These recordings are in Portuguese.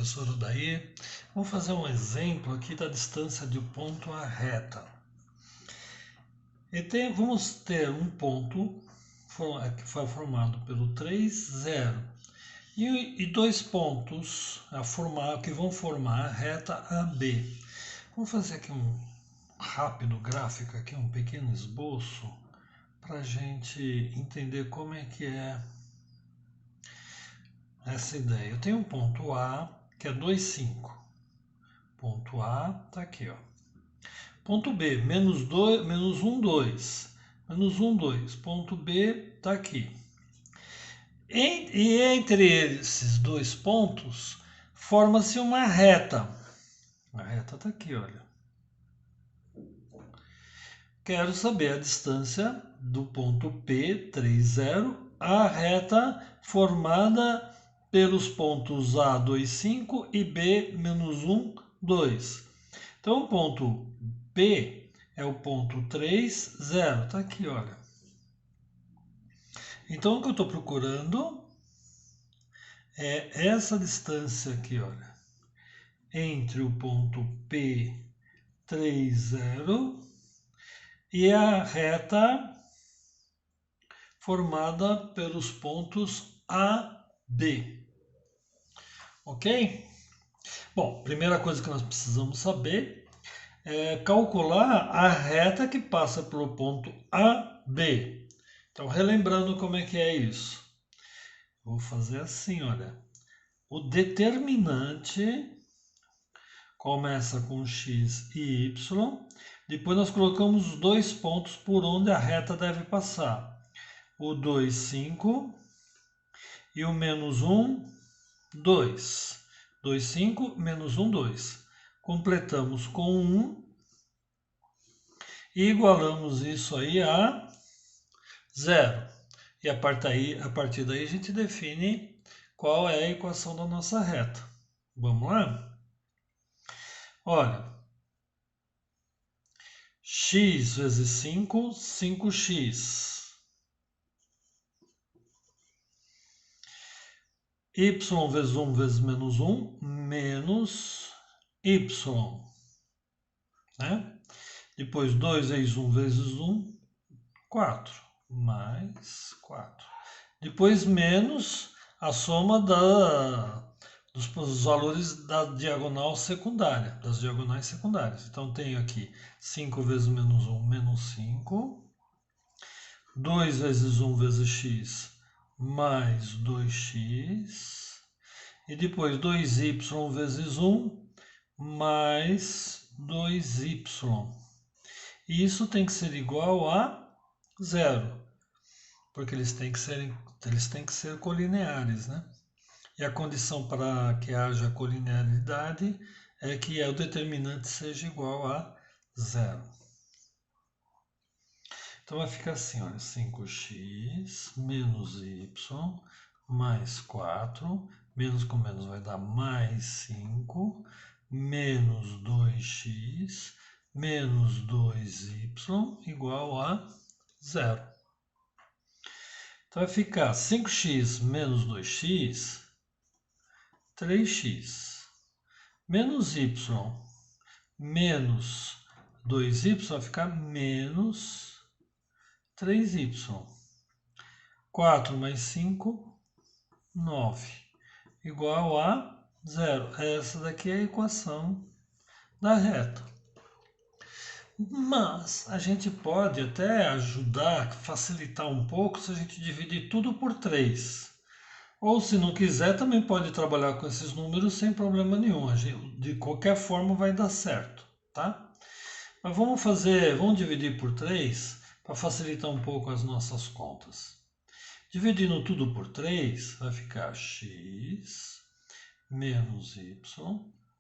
professor Odair. Vou fazer um exemplo aqui da distância de um ponto à reta. Vamos ter um ponto que foi formado pelo 3, 0 e dois pontos que vão formar a reta AB. Vamos fazer aqui um rápido gráfico, aqui um pequeno esboço, para a gente entender como é que é essa ideia. Eu tenho um ponto A, que é 2, 5. Ponto A está aqui, ó. Ponto B, menos 1, 2. Menos 1, 2. Ponto B está aqui. E entre esses dois pontos, forma-se uma reta. A reta está aqui, olha. Quero saber a distância do ponto P, 3, 0, à reta formada pelos pontos A, 2, 5 e B, menos 1, 2. Então, o ponto P é o ponto 3, 0. Está aqui, olha. Então, o que eu estou procurando é essa distância aqui, olha, entre o ponto P, 3, 0 e a reta formada pelos pontos A, B. Ok? Bom, primeira coisa que nós precisamos saber é calcular a reta que passa pelo ponto AB. Então, relembrando como é que é isso. Vou fazer assim, olha. O determinante começa com x e y. Depois nós colocamos os dois pontos por onde a reta deve passar. O 2, 5 e o menos 1, 2. 2, 5, menos 1, 2. Completamos com 1 e igualamos isso aí a 0. E a partir daí a gente define qual é a equação da nossa reta. Vamos lá? Olha, x vezes 5, 5x. Y vezes 1 vezes menos 1, menos y. Né? Depois 2 vezes 1 vezes 1, 4. Mais 4. Depois menos a soma dos valores da diagonal secundária, das diagonais secundárias. Então, tenho aqui 5 vezes menos 1, menos 5. 2 vezes 1 vezes x, mais 2x. E depois 2y vezes 1, mais 2y. E isso tem que ser igual a 0, porque eles têm que ser colineares, né? E a condição para que haja colinearidade é que o determinante seja igual a 0. Então vai ficar assim, olha, 5x menos y mais 4, menos com menos vai dar mais 5, menos 2x menos 2y igual a 0. Então vai ficar 5x menos 2x, 3x, menos y menos 2y vai ficar menos 3y. 4 mais 5, 9, igual a 0. Essa daqui é a equação da reta. Mas a gente pode até ajudar, facilitar um pouco, se a gente dividir tudo por 3. Ou se não quiser, também pode trabalhar com esses números sem problema nenhum. De qualquer forma vai dar certo, tá? Mas vamos dividir por 3 para facilitar um pouco as nossas contas. Dividindo tudo por 3, vai ficar x menos y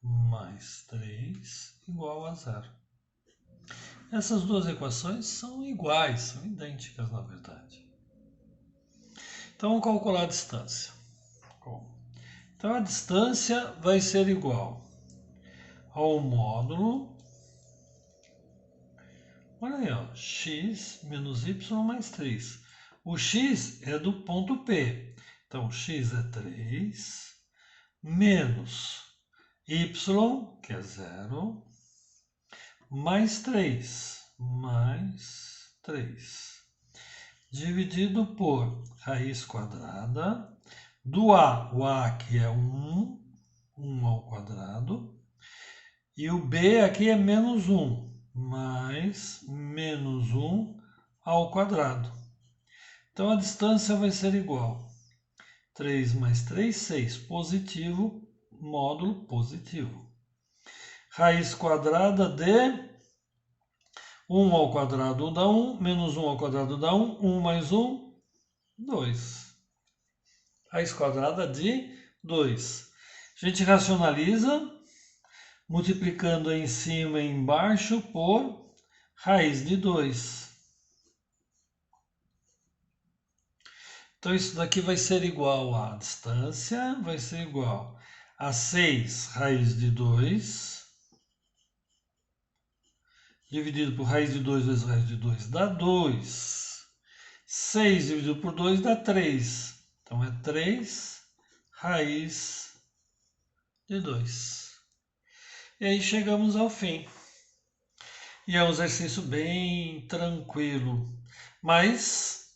mais 3 igual a 0. Essas duas equações são iguais, são idênticas na verdade. Então vamos calcular a distância. Então a distância vai ser igual ao módulo, olha aí, ó, x menos y mais 3. O x é do ponto P, então x é 3 menos y, que é 0, mais 3, dividido por raiz quadrada do a, o a aqui é 1, 1 ao quadrado, e o b aqui é menos 1, mais menos 1 ao quadrado. Então a distância vai ser igual 3 mais 3, 6, positivo, módulo positivo. Raiz quadrada de 1 ao quadrado dá 1, menos 1 ao quadrado dá 1, 1 mais 1, 2. Raiz quadrada de 2. A gente racionaliza, multiplicando em cima e embaixo por raiz de 2. Então isso daqui vai ser igual a distância, vai ser igual a 6 raiz de 2, dividido por raiz de 2 vezes raiz de 2 dá 2. 6 dividido por 2 dá 3. Então é 3 raiz de 2. E aí chegamos ao fim. E é um exercício bem tranquilo, mas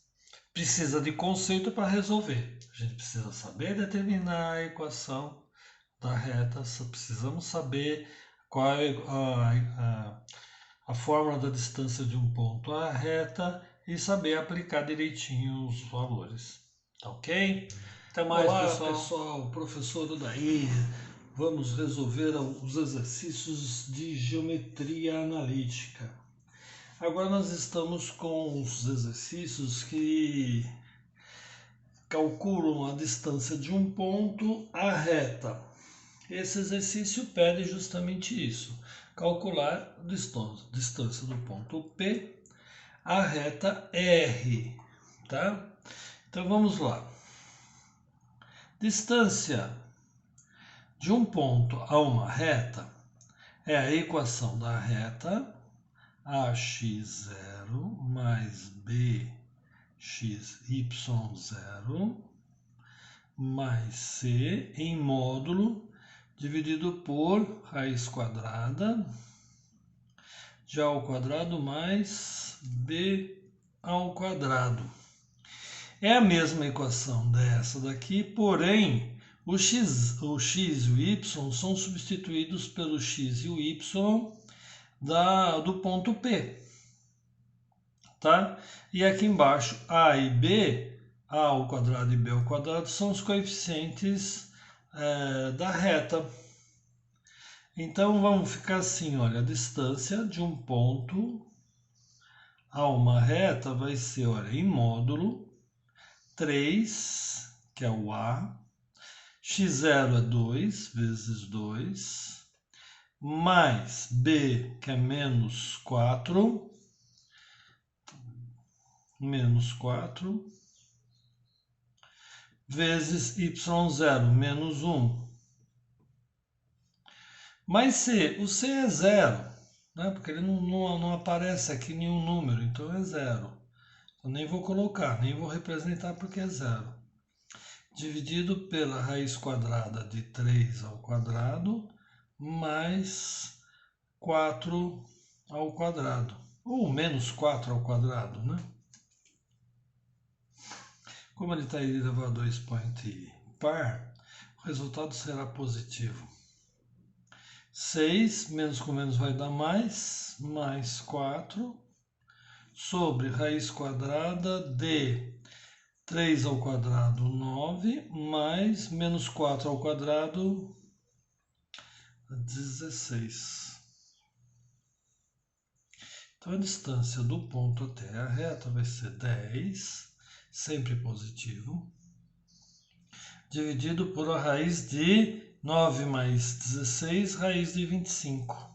precisa de conceito para resolver. A gente precisa saber determinar a equação da reta, precisamos saber qual é a fórmula da distância de um ponto à reta e saber aplicar direitinho os valores. Tá ok? Até mais, olá, pessoal. Professor Odair. Vamos resolver os exercícios de geometria analítica. Agora nós estamos com os exercícios que calculam a distância de um ponto à reta. Esse exercício pede justamente isso, calcular a distância do ponto P à reta R, tá? Então vamos lá. Distância de um ponto a uma reta é a equação da reta AX0 mais BXY0 mais C em módulo dividido por raiz quadrada de A ao quadrado mais B ao quadrado. É a mesma equação dessa daqui, porém o x e o y são substituídos pelo x e o y do ponto P. Tá? E aqui embaixo A e B, A ao quadrado e B ao quadrado, são os coeficientes da reta. Então vamos ficar assim, olha, a distância de um ponto a uma reta vai ser, olha, em módulo 3, que é o A, x0 é 2 vezes 2, mais B, que é menos 4, vezes y0, menos 1. Mas C, o C é 0, né? Porque ele não aparece aqui nenhum número, então é 0. Eu nem vou colocar, nem vou representar porque é 0. Dividido pela raiz quadrada de 3 ao quadrado, mais 4 ao quadrado. Ou menos 4 ao quadrado, né? Como ele está elevado a expoente par, o resultado será positivo. 6, menos com menos vai dar mais 4, sobre raiz quadrada de 3 ao quadrado, 9, mais menos 4 ao quadrado, 16. Então a distância do ponto até a reta vai ser 10, sempre positivo, dividido por a raiz de 9 mais 16, raiz de 25.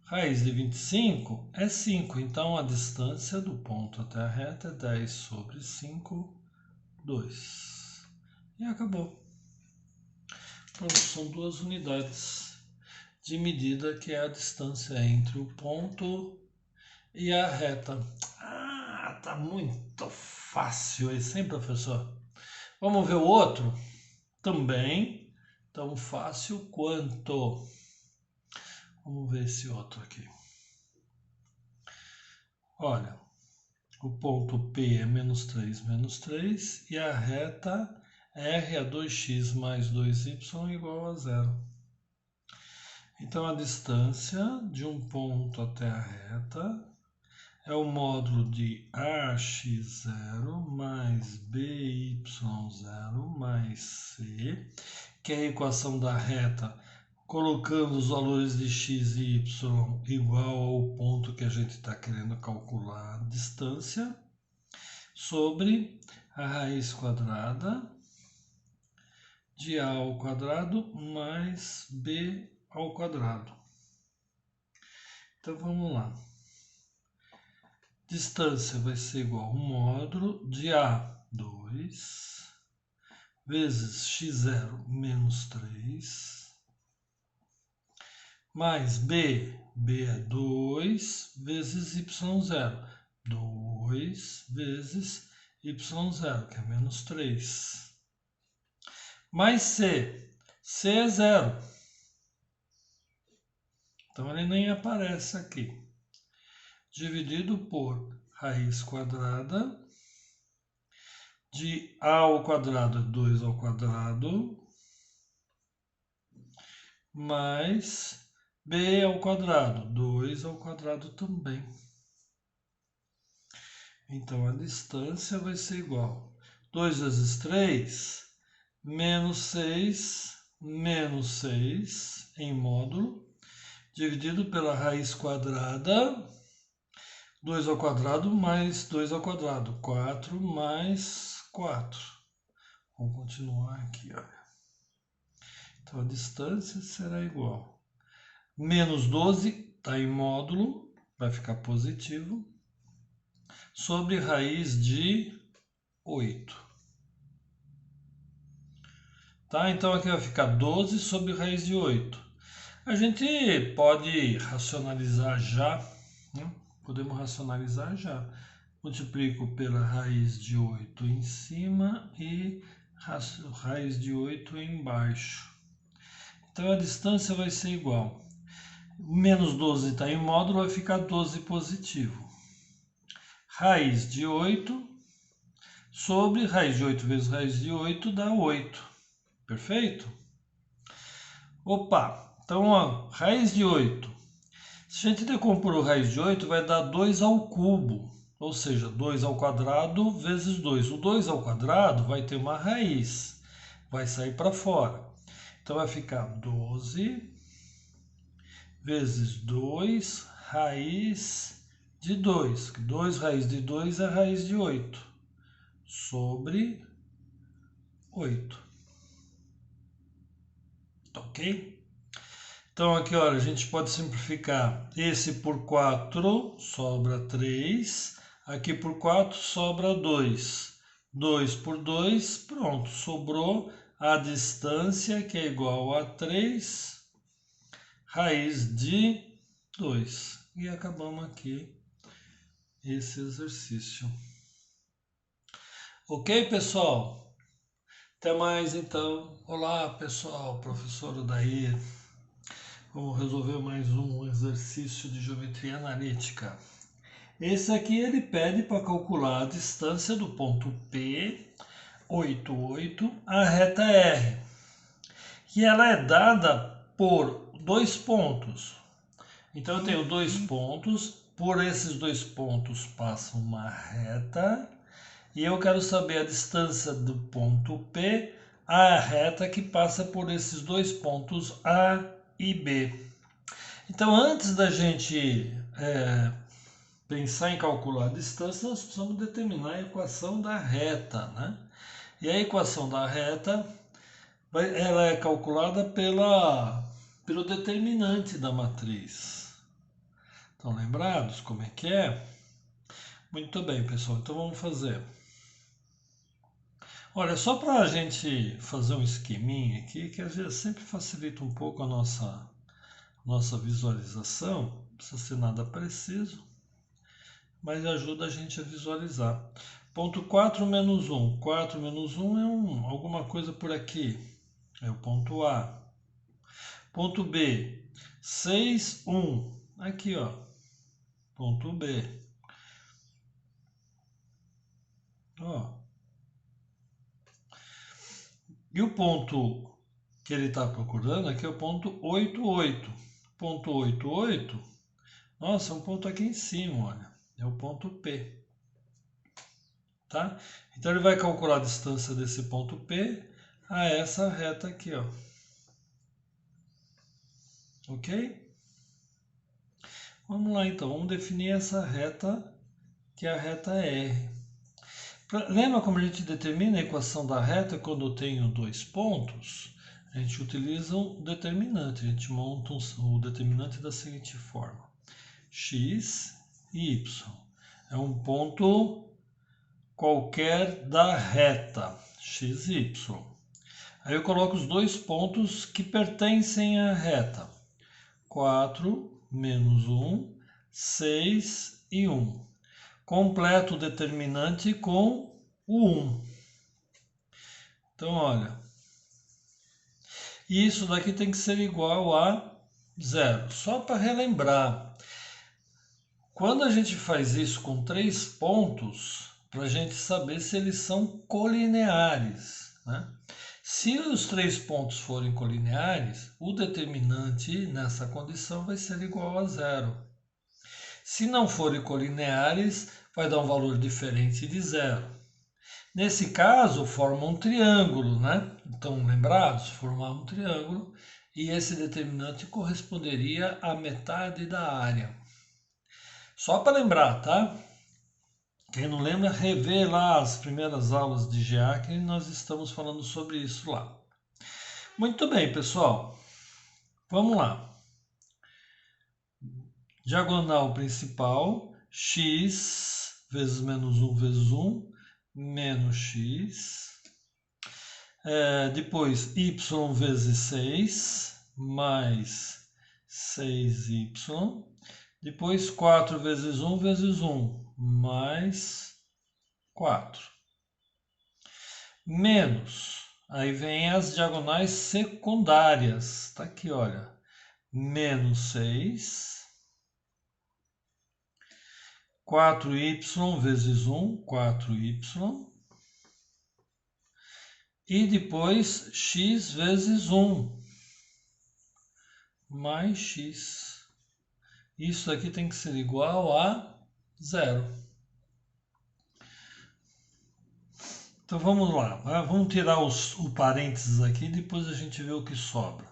Raiz de 25 é 5, então a distância do ponto até a reta é 10 sobre 5, 2. E acabou. Pronto, são duas unidades de medida, que é a distância entre o ponto e a reta. Ah, tá muito fácil esse, hein, professor? Vamos ver o outro? Também tão fácil quanto. Vamos ver esse outro aqui. Olha, o ponto P é menos 3 e a reta R é 2x mais 2y igual a 0. Então, a distância de um ponto até a reta é o módulo de AX0 mais BY0 mais C, que é a equação da reta, colocando os valores de x e y igual ao ponto que a gente está querendo calcular a distância, sobre a raiz quadrada de a ao quadrado mais b ao quadrado. Então vamos lá. Distância vai ser igual ao módulo de a, 2, vezes x0 menos 3, mais b é 2, vezes y0, 2 vezes y0, que é menos 3, mais c é 0, então ele nem aparece aqui, dividido por raiz quadrada de a ao quadrado, 2 ao quadrado, mais b ao quadrado, 2 ao quadrado também. Então, a distância vai ser igual a 2 vezes 3, menos 6 em módulo, dividido pela raiz quadrada, 2 ao quadrado mais 2 ao quadrado, 4 mais 4. Vamos continuar aqui, olha. Então, a distância será igual a menos 12, está em módulo, vai ficar positivo, sobre raiz de 8. Tá? Então, aqui vai ficar 12 sobre raiz de 8. A gente pode racionalizar já, né? Podemos racionalizar já. Multiplico pela raiz de 8 em cima e raiz de 8 embaixo. Então, a distância vai ser igual. Menos 12 está em módulo, vai ficar 12 positivo. Raiz de 8 sobre raiz de 8 vezes raiz de 8 dá 8. Perfeito? Opa! Então, ó, raiz de 8. Se a gente decompor o raiz de 8, vai dar 2 ao cubo. Ou seja, 2 ao quadrado vezes 2. O 2 ao quadrado vai ter uma raiz. Vai sair para fora. Então, vai ficar 12 vezes 2 raiz de 2. 2 raiz de 2 é raiz de 8. Sobre 8. Ok? Então, aqui, olha, a gente pode simplificar. Esse por 4 sobra 3. Aqui por 4 sobra 2. 2 por 2, pronto. Sobrou a distância, que é igual a 3 raiz de 2. E acabamos aqui esse exercício. Ok, pessoal? Até mais, então. Olá, pessoal. Professor Odair. Vamos resolver mais um exercício de geometria analítica. Esse aqui ele pede para calcular a distância do ponto P, 8, à reta R. E ela é dada por 2 pontos. Então eu tenho 2 pontos, por esses 2 pontos passa uma reta. E eu quero saber a distância do ponto P à reta que passa por esses 2 pontos A e B. Então, antes da gente pensar em calcular a distância, nós precisamos determinar a equação da reta, né? E a equação da reta, ela é calculada pelo determinante da matriz. Estão lembrados como é que é? Muito bem, pessoal. Então, vamos fazer. Olha, só para a gente fazer um esqueminha aqui, que às vezes sempre facilita um pouco a nossa visualização, não precisa ser nada preciso, mas ajuda a gente a visualizar. Ponto 4 menos 1. 4 menos 1 é alguma coisa por aqui. é o ponto A. Ponto B, 6, 1. Aqui, ó. Ponto B. Ó. E o ponto que ele está procurando aqui é o ponto 8, 8. Ponto 8, 8. Nossa, um ponto aqui em cima, olha. É o ponto P. Tá? Então ele vai calcular a distância desse ponto P a essa reta aqui, ó. Ok? Vamos lá então, vamos definir essa reta, que é a reta R. Lembra como a gente determina a equação da reta quando eu tenho dois pontos? A gente utiliza o determinante, a gente monta o determinante da seguinte forma: x e y. É um ponto qualquer da reta, x e y. Aí eu coloco os dois pontos que pertencem à reta. 4 menos 1, 6 e 1. Completo o determinante com o 1. Então, olha. Isso daqui tem que ser igual a 0. Só para relembrar. Quando a gente faz isso com 3 pontos, para a gente saber se eles são colineares, né? Se os 3 pontos forem colineares, o determinante nessa condição vai ser igual a 0. Se não forem colineares, vai dar um valor diferente de 0. Nesse caso, forma um triângulo, né? Estão lembrados? Formar um triângulo e esse determinante corresponderia à metade da área. Só para lembrar, tá? Quem não lembra, rever lá as primeiras aulas de GA que nós estamos falando sobre isso lá. Muito bem, pessoal. Vamos lá. Diagonal principal, x vezes menos 1 vezes 1, menos x. Depois, y vezes 6, mais 6y. Depois, 4 vezes 1 vezes 1, mais 4. Menos. Aí vem as diagonais secundárias. Tá aqui, olha. Menos 6. 4y vezes 1, 4y. E depois x vezes 1, mais x. Isso aqui tem que ser igual a 0. Então vamos lá. Vamos tirar o parênteses aqui e depois a gente vê o que sobra.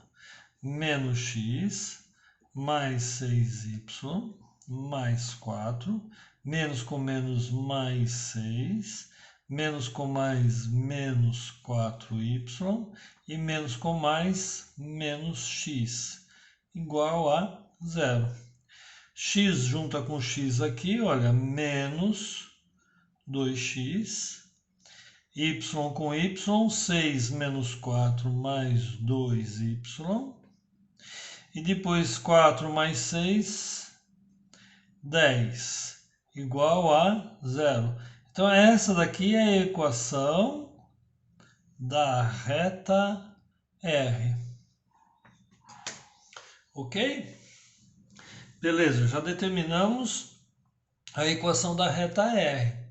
Menos x mais 6y mais 4. Menos com menos mais 6. Menos com mais menos 4y. E menos com mais menos x. Igual a 0. X junta com x aqui, olha, menos 2x. Y com y, 6 menos 4 mais 2y. E depois 4 mais 6, 10, igual a 0. Então essa daqui é a equação da reta R. Ok? Beleza, já determinamos a equação da reta R.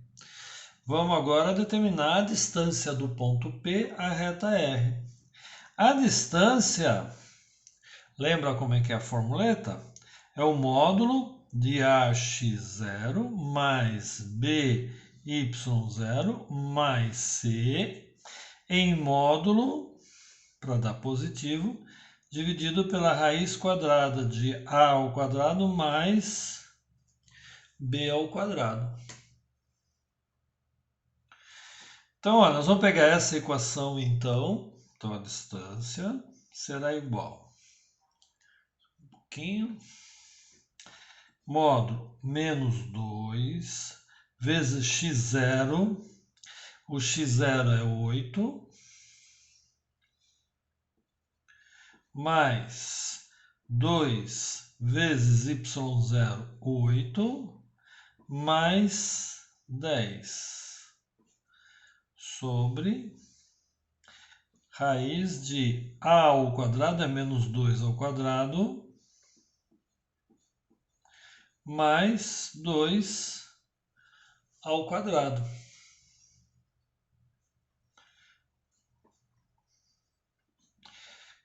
Vamos agora determinar a distância do ponto P à reta R. A distância, lembra como é que é a formuleta? É o módulo de AX0 mais BY0 mais C em módulo, para dar positivo, dividido pela raiz quadrada de A ao quadrado mais B ao quadrado. Então, ó, nós vamos pegar essa equação, então a distância será igual. Um pouquinho. Módulo menos 2 vezes x0. O x0 é 8. Mais 2 vezes y0, 8. Mais 10. Sobre raiz de a ao quadrado é menos 2 ao quadrado, mais 2 ao quadrado.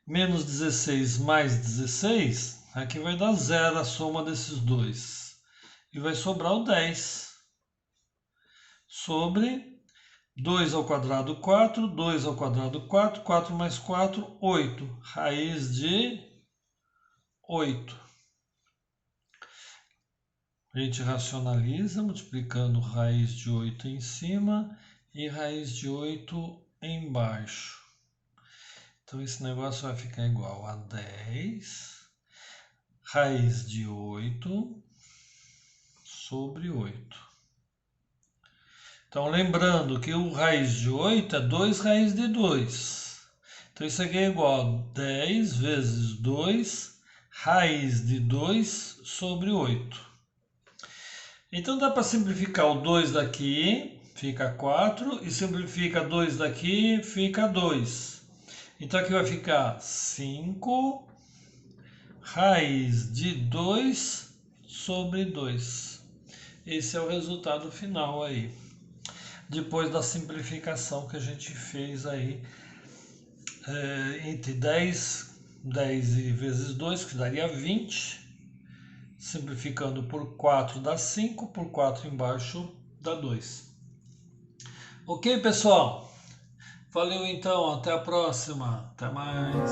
Menos 16 mais 16, aqui vai dar zero a soma desses dois. E vai sobrar o 10 sobre 2 ao quadrado 4, 2 ao quadrado 4, 4 mais 4, 8. Raiz de 8. A gente racionaliza multiplicando raiz de 8 em cima e raiz de 8 embaixo. Então esse negócio vai ficar igual a 10 raiz de 8 sobre 8. Então lembrando que o raiz de 8 é 2 raiz de 2. Então isso aqui é igual a 10 vezes 2 raiz de 2 sobre 8. Então dá para simplificar o 2 daqui, fica 4, e simplifica 2 daqui, fica 2. Então aqui vai ficar 5 raiz de 2 sobre 2. Esse é o resultado final aí. Depois da simplificação que a gente fez aí entre 10 e vezes 2, que daria 20. Simplificando por 4 dá 5, por 4 embaixo dá 2. Ok, pessoal? Valeu então, até a próxima. Até mais.